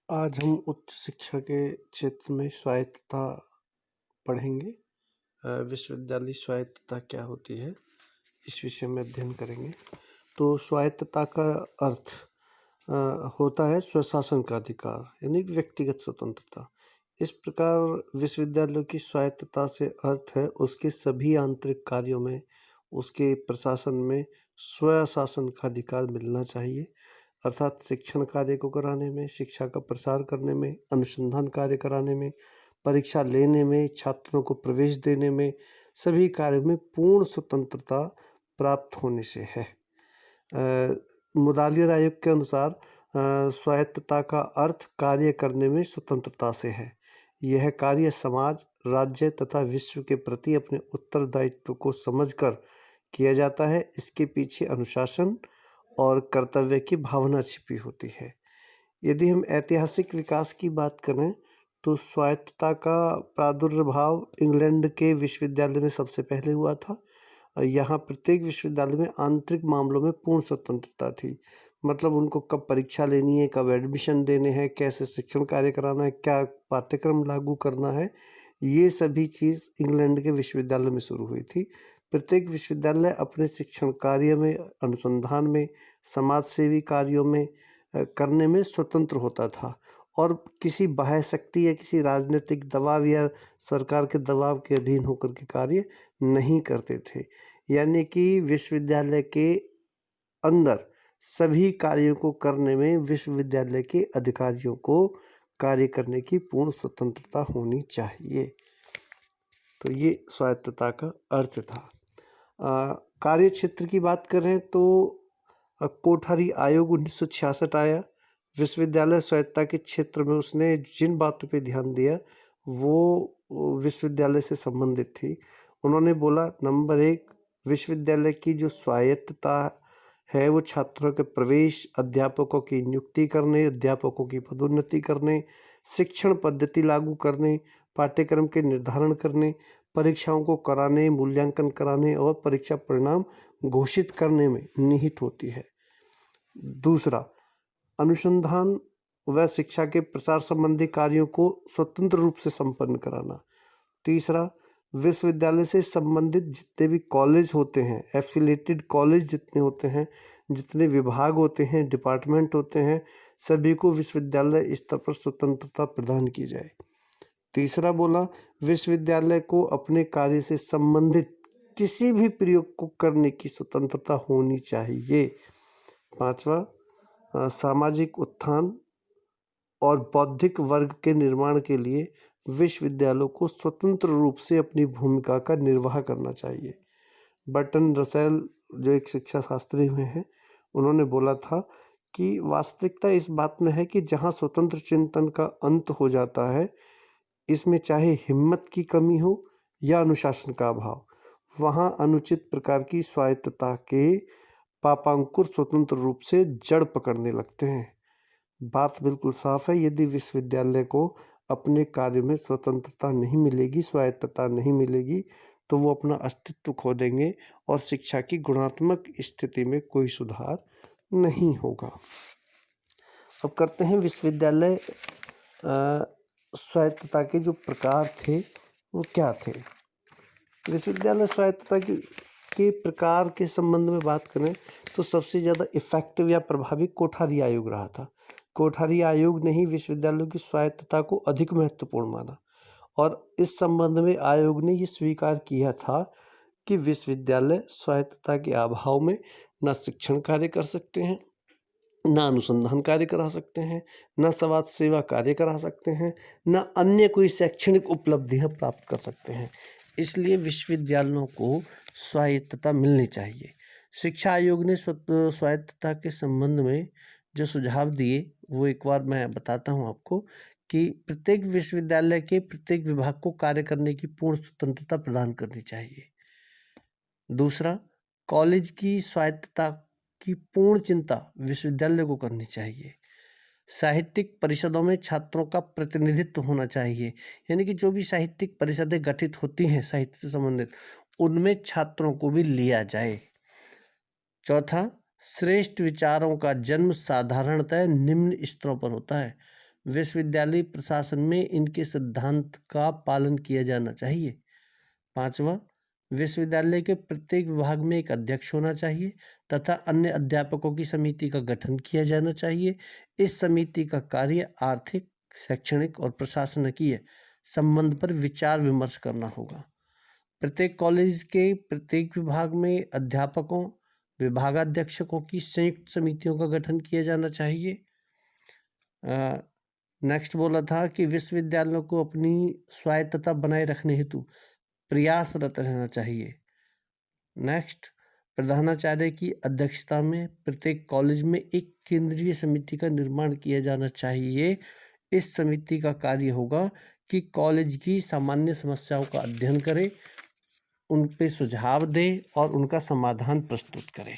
आज हम उच्च शिक्षा के क्षेत्र में स्वायत्तता पढ़ेंगे। विश्वविद्यालय स्वायत्तता क्या होती है, इस विषय में अध्ययन करेंगे। तो स्वायत्तता का अर्थ होता है स्वशासन का अधिकार, यानी व्यक्तिगत स्वतंत्रता। इस प्रकार विश्वविद्यालयों की स्वायत्तता से अर्थ है उसके सभी आंतरिक कार्यों में, उसके प्रशासन में स्वशासन का अधिकार मिलना चाहिए। अर्थात शिक्षण कार्य को कराने में, शिक्षा का प्रसार करने में, अनुसंधान कार्य कराने में, परीक्षा लेने में, छात्रों को प्रवेश देने में, सभी कार्यों में पूर्ण स्वतंत्रता प्राप्त होने से है। मुदालियर आयोग के अनुसार स्वायत्तता का अर्थ कार्य करने में स्वतंत्रता से है। यह कार्य समाज, राज्य तथा विश्व के प्रति अपने उत्तरदायित्व को समझकर किया जाता है। इसके पीछे अनुशासन और कर्तव्य की भावना छिपी होती है। यदि हम ऐतिहासिक विकास की बात करें तो स्वायत्तता का प्रादुर्भाव इंग्लैंड के विश्वविद्यालय में सबसे पहले हुआ था। यहाँ प्रत्येक विश्वविद्यालय में आंतरिक मामलों में पूर्ण स्वतंत्रता थी। मतलब उनको कब परीक्षा लेनी है, कब एडमिशन देने हैं, कैसे शिक्षण कार्य कराना है, क्या पाठ्यक्रम लागू करना है, ये सभी चीज़ इंग्लैंड के विश्वविद्यालय में शुरू हुई थी। प्रत्येक विश्वविद्यालय अपने शिक्षण कार्य में, अनुसंधान में, समाज सेवी कार्यों में करने में स्वतंत्र होता था और किसी बाह्य शक्ति या किसी राजनीतिक दबाव या सरकार के दबाव के अधीन होकर के कार्य नहीं करते थे। यानी कि विश्वविद्यालय के अंदर सभी कार्यों को करने में विश्वविद्यालय के अधिकारियों को कार्य करने की पूर्ण स्वतंत्रता होनी चाहिए। तो ये स्वायत्तता का अर्थ था। कार्य क्षेत्र की बात करें तो कोठारी आयोग 1966 आया। विश्वविद्यालय स्वायत्तता के क्षेत्र में उसने जिन बातों पे ध्यान दिया वो विश्वविद्यालय से संबंधित थी। उन्होंने बोला, नंबर 1, विश्वविद्यालय की जो स्वायत्तता है वो छात्रों के प्रवेश, अध्यापकों की नियुक्ति करने, अध्यापकों की पदोन्नति करने, शिक्षण पद्धति लागू करने, पाठ्यक्रम के निर्धारण करने, परीक्षाओं को कराने, मूल्यांकन कराने और परीक्षा परिणाम घोषित करने में निहित होती है। दूसरा, अनुसंधान व शिक्षा के प्रसार संबंधी कार्यों को स्वतंत्र रूप से संपन्न कराना। तीसरा, विश्वविद्यालय से संबंधित जितने भी कॉलेज होते हैं, एफिलिएटेड कॉलेज जितने होते हैं, जितने विभाग होते हैं, डिपार्टमेंट होते हैं, सभी को विश्वविद्यालय स्तर पर स्वतंत्रता प्रदान की जाए। तीसरा बोला, विश्वविद्यालय को अपने कार्य से संबंधित किसी भी प्रयोग को करने की स्वतंत्रता होनी चाहिए। पांचवा, सामाजिक उत्थान और बौद्धिक वर्ग के निर्माण के लिए विश्वविद्यालयों को स्वतंत्र रूप से अपनी भूमिका का निर्वाह करना चाहिए। बर्टन रसेल जो एक शिक्षा शास्त्री हुए हैं, उन्होंने बोला था कि वास्तविकता इस बात में है कि जहाँ स्वतंत्र चिंतन का अंत हो जाता है, इसमें चाहे हिम्मत की कमी हो या अनुशासन का अभाव, वहाँ अनुचित प्रकार की स्वायत्तता के पापांकुर स्वतंत्र रूप से जड़ पकड़ने लगते हैं। बात बिल्कुल साफ है, यदि विश्वविद्यालय को अपने कार्य में स्वतंत्रता नहीं मिलेगी, स्वायत्तता नहीं मिलेगी, तो वो अपना अस्तित्व खो देंगे और शिक्षा की गुणात्मक स्थिति में कोई सुधार नहीं होगा। अब करते हैं विश्वविद्यालय स्वायत्तता के जो प्रकार थे वो क्या थे। विश्वविद्यालय स्वायत्तता के प्रकार के संबंध में बात करें तो सबसे ज़्यादा इफेक्टिव या प्रभावी कोठारी आयोग रहा था। कोठारी आयोग ने ही विश्वविद्यालयों की स्वायत्तता को अधिक महत्वपूर्ण माना और इस संबंध में आयोग ने ये स्वीकार किया था कि विश्वविद्यालय स्वायत्तता के अभाव में न शिक्षण कार्य कर सकते हैं, न अनुसंधान कार्य करा सकते हैं, न समाज सेवा कार्य करा सकते हैं, न अन्य कोई शैक्षणिक उपलब्धियां प्राप्त कर सकते हैं। इसलिए विश्वविद्यालयों को स्वायत्तता मिलनी चाहिए। शिक्षा आयोग ने स्वायत्तता के संबंध में जो सुझाव दिए वो एक बार मैं बताता हूँ आपको कि प्रत्येक विश्वविद्यालय के प्रत्येक विभाग को कार्य करने की पूर्ण स्वतंत्रता प्रदान करनी चाहिए। दूसरा, कॉलेज की स्वायत्तता की पूर्ण चिंता विश्वविद्यालय को करनी चाहिए। साहित्यिक परिषदों में छात्रों का प्रतिनिधित्व होना चाहिए, यानी कि जो भी साहित्यिक परिषदें गठित होती हैं साहित्य से संबंधित, उनमें छात्रों को भी लिया जाए। चौथा, श्रेष्ठ विचारों का जन्म साधारणतः निम्न स्तरों पर होता है। विश्वविद्यालय प्रशासन में इनके सिद्धांत का पालन किया जाना चाहिए। 5वां, विश्वविद्यालय के प्रत्येक विभाग में एक अध्यक्ष होना चाहिए तथा अन्य अध्यापकों की समिति का गठन किया जाना चाहिए। इस समिति का कार्य आर्थिक, शैक्षणिक और प्रशासनिकीय संबंध पर विचार विमर्श करना होगा। प्रत्येक कॉलेज के प्रत्येक विभाग में अध्यापकों, विभागाध्यक्षकों की संयुक्त समितियों का गठन किया जाना चाहिए। नेक्स्ट बोला था कि विश्वविद्यालयों को अपनी स्वायत्तता बनाए रखने हेतु प्रयासरत रहना चाहिए। नेक्स्ट, प्रधानाचार्य की अध्यक्षता में प्रत्येक कॉलेज में एक केंद्रीय समिति का निर्माण किया जाना चाहिए। इस समिति का कार्य होगा कि कॉलेज की सामान्य समस्याओं का अध्ययन करे, उन पे सुझाव दे और उनका समाधान प्रस्तुत करे।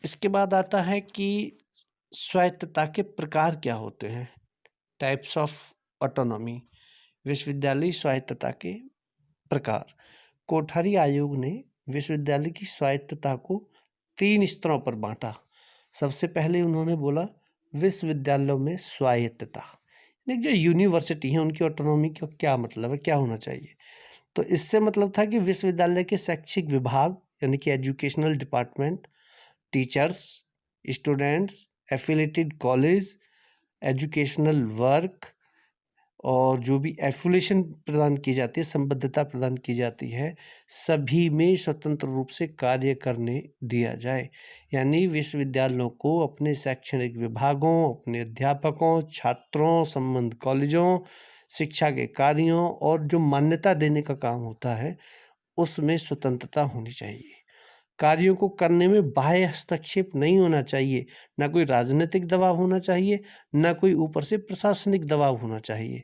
इसके बाद आता है कि स्वायत्तता के प्रकार क्या होते हैं। टाइप्स ऑफ ऑटोनॉमी, विश्वविद्यालय स्वायत्तता के प्रकार। कोठारी आयोग ने विश्वविद्यालय की स्वायत्तता को 3 स्तरों पर बांटा। सबसे पहले उन्होंने बोला विश्वविद्यालयों में स्वायत्तता, यानी जो यूनिवर्सिटी है उनकी ऑटोनॉमी का क्या मतलब है, क्या होना चाहिए। तो इससे मतलब था कि विश्वविद्यालय के शैक्षिक विभाग यानी कि educational department, teachers, students, affiliated college, educational work और जो भी एफिलिएशन प्रदान की जाती है, संबद्धता प्रदान की जाती है, सभी में स्वतंत्र रूप से कार्य करने दिया जाए। यानी विश्वविद्यालयों को अपने शैक्षणिक विभागों, अपने अध्यापकों, छात्रों, संबद्ध कॉलेजों, शिक्षा के कार्यों और जो मान्यता देने का काम होता है उसमें स्वतंत्रता होनी चाहिए। कार्यों को करने में बाह्य हस्तक्षेप नहीं होना चाहिए, ना कोई राजनीतिक दबाव होना चाहिए, ना कोई ऊपर से प्रशासनिक दबाव होना चाहिए।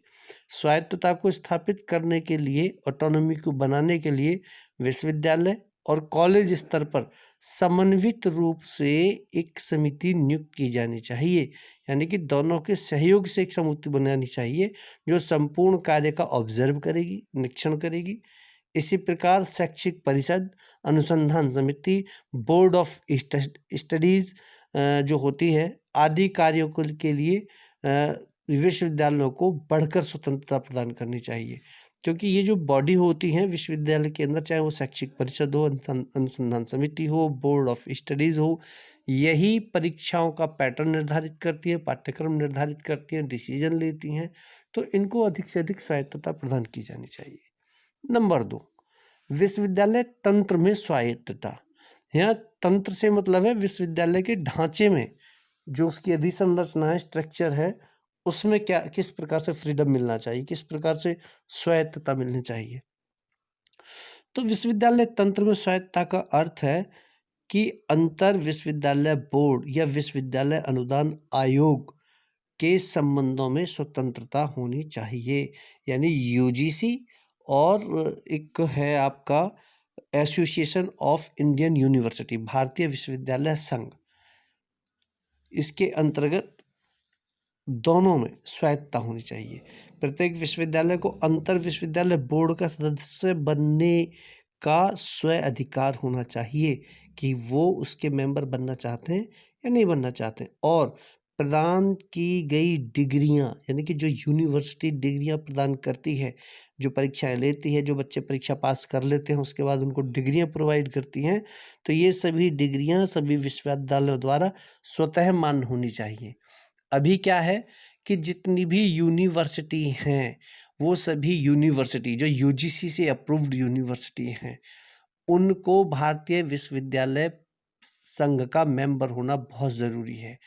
स्वायत्तता को स्थापित करने के लिए, ऑटोनॉमी को बनाने के लिए विश्वविद्यालय और कॉलेज स्तर पर समन्वित रूप से एक समिति नियुक्त की जानी चाहिए, यानी कि दोनों के सहयोग से एक समिति बनानी चाहिए जो संपूर्ण कार्य का ऑब्जर्व करेगी, निरीक्षण करेगी। इसी प्रकार शैक्षिक परिषद, अनुसंधान समिति, बोर्ड ऑफ स्टडीज जो होती है आदि कार्यों के लिए विश्वविद्यालयों को बढ़कर स्वतंत्रता प्रदान करनी चाहिए, क्योंकि ये जो बॉडी होती है विश्वविद्यालय के अंदर, चाहे वो शैक्षिक परिषद हो, अनुसंधान समिति हो, बोर्ड ऑफ स्टडीज हो, यही परीक्षाओं का पैटर्न निर्धारित करती है, पाठ्यक्रम निर्धारित करती है, डिसीजन लेती हैं। तो इनको अधिक से अधिक स्वायत्तता प्रदान की जानी चाहिए। नंबर 2, विश्वविद्यालय तंत्र में स्वायत्तता। यहाँ तंत्र से मतलब है विश्वविद्यालय के ढांचे में जो उसकी अधिसंरचना है, स्ट्रक्चर है, उसमें क्या किस प्रकार से फ्रीडम मिलना चाहिए, किस प्रकार से स्वायत्तता मिलनी चाहिए। तो विश्वविद्यालय तंत्र में स्वायत्तता का अर्थ है कि अंतर विश्वविद्यालय बोर्ड या विश्वविद्यालय अनुदान आयोग के संबंधों में स्वतंत्रता होनी चाहिए, यानी यूजीसी और एक है आपका एसोसिएशन ऑफ इंडियन यूनिवर्सिटी, भारतीय विश्वविद्यालय संघ, इसके अंतर्गत दोनों में स्वायत्तता होनी चाहिए। प्रत्येक विश्वविद्यालय को अंतर विश्वविद्यालय बोर्ड का सदस्य बनने का स्व अधिकार होना चाहिए कि वो उसके मेंबर बनना चाहते हैं या नहीं बनना चाहते हैं। और प्रदान की गई डिग्रियां, यानी कि जो यूनिवर्सिटी डिग्रियां प्रदान करती है, जो परीक्षाएं लेती है, जो बच्चे परीक्षा पास कर लेते हैं उसके बाद उनको डिग्रियां प्रोवाइड करती हैं, तो ये सभी डिग्रियां सभी विश्वविद्यालयों द्वारा स्वतः मान्य होनी चाहिए। अभी क्या है कि जितनी भी यूनिवर्सिटी हैं वो सभी यूनिवर्सिटी जो यूजीसी से अप्रूव्ड यूनिवर्सिटी हैं उनको भारतीय विश्वविद्यालय संघ का मेंबर होना बहुत ज़रूरी है।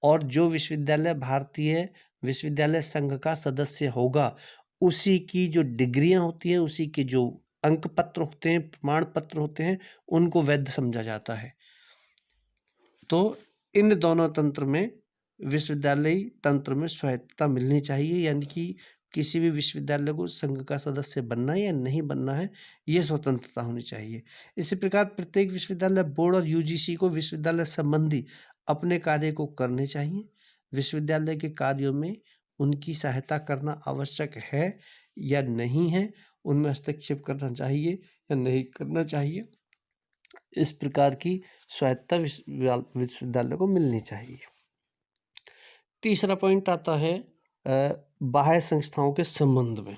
और जो विश्वविद्यालय भारतीय विश्वविद्यालय संघ का सदस्य होगा उसी की जो डिग्रियां होती हैं, उसी के जो अंक पत्र होते हैं, प्रमाण पत्र होते हैं, उनको वैध समझा जाता है। तो इन दोनों तंत्र में विश्वविद्यालय तंत्र में स्वायत्तता मिलनी चाहिए, यानी कि किसी भी विश्वविद्यालय को संघ का सदस्य बनना है या नहीं बनना है, ये स्वतंत्रता होनी चाहिए। इसी प्रकार प्रत्येक विश्वविद्यालय बोर्ड और यूजीसी को विश्वविद्यालय संबंधी अपने कार्य को करने चाहिए। विश्वविद्यालय के कार्यों में उनकी सहायता करना आवश्यक है या नहीं है, उनमें हस्तक्षेप करना चाहिए या नहीं करना चाहिए, इस प्रकार की स्वायत्तता विश्वविद्यालय को मिलनी चाहिए। तीसरा पॉइंट आता है बाह्य संस्थाओं के संबंध में।